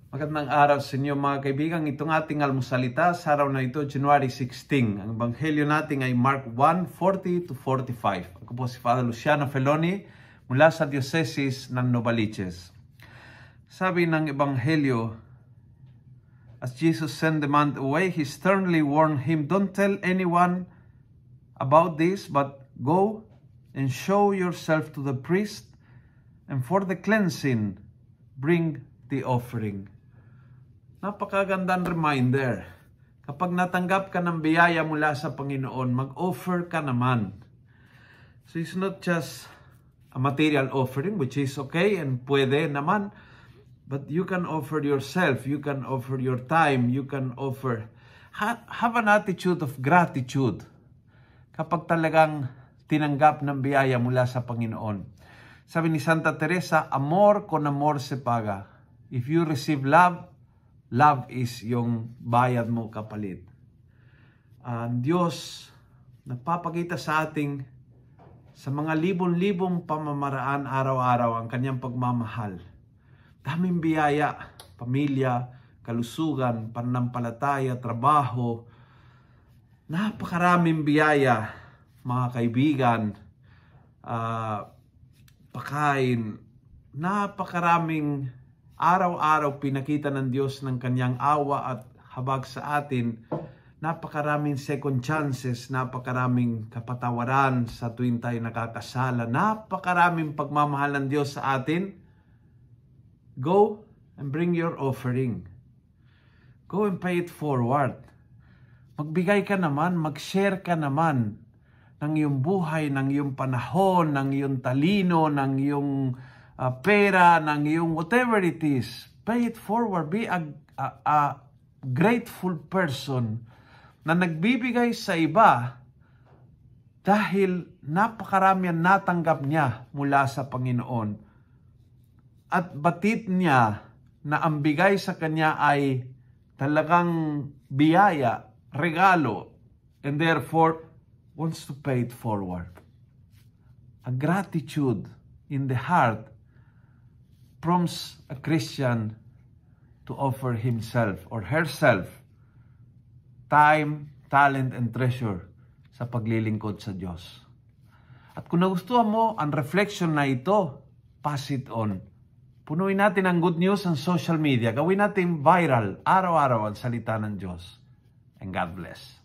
Magandang araw sa inyo mga kaibigan. Itong ating almusalita sa araw na ito, January 16. Ang ebanghelyo natin ay Mark 1:40-45. Ako po si Father Luciano Feloni mula sa Diocese ng Novaliches. Sabi ng ebanghelyo, as Jesus sent the man away, he sternly warned him, "Don't tell anyone about this, but go and show yourself to the priest, and for the cleansing, bring the offering." Napakagandang reminder. Kapag natanggap ka ng biyaya mula sa Panginoon, mag-offer ka naman. So it's not just a material offering, which is okay and pwede naman. But you can offer yourself, you can offer your time, you can offer. Have an attitude of gratitude. Kapag talagang tinanggap ng biyaya mula sa Panginoon. Sabi ni Santa Teresa, amor con amor se paga. If you receive love, love is yung bayad mo kapalit. Ang Diyos nagpapakita sa ating sa mga libon-libong pamamaraan araw-araw ang kanyang pagmamahal. Daming biyaya, pamilya, kalusugan, pananampalataya, trabaho. Napakaraming biyaya, mga kaibigan, pagkain, napakaraming araw-araw pinakita ng Diyos ng kanyang awa at habag sa atin. Napakaraming second chances, napakaraming kapatawaran sa tuwing tayo nakakasala, napakaraming pagmamahal ng Diyos sa atin. Go and bring your offering. Go and pay it forward. Magbigay ka naman, mag-share ka naman ng iyong buhay, ng iyong panahon, ng iyong talino, ng iyong pera, ng iyong whatever it is. Pay it forward. Be a grateful person na nagbibigay sa iba dahil napakarami ang natanggap niya mula sa Panginoon. At batid niya na ang bigay sa kanya ay talagang biyaya, regalo, and therefore wants to pay it forward. A gratitude in the heart prompts a Christian to offer himself or herself time, talent, and treasure sa paglilingkod sa Diyos. At kung nagustuhan mo ang reflection na ito, pass it on. Punuin natin ang good news sa social media. Gawin natin viral, araw-araw ang salita ng Diyos. And God bless.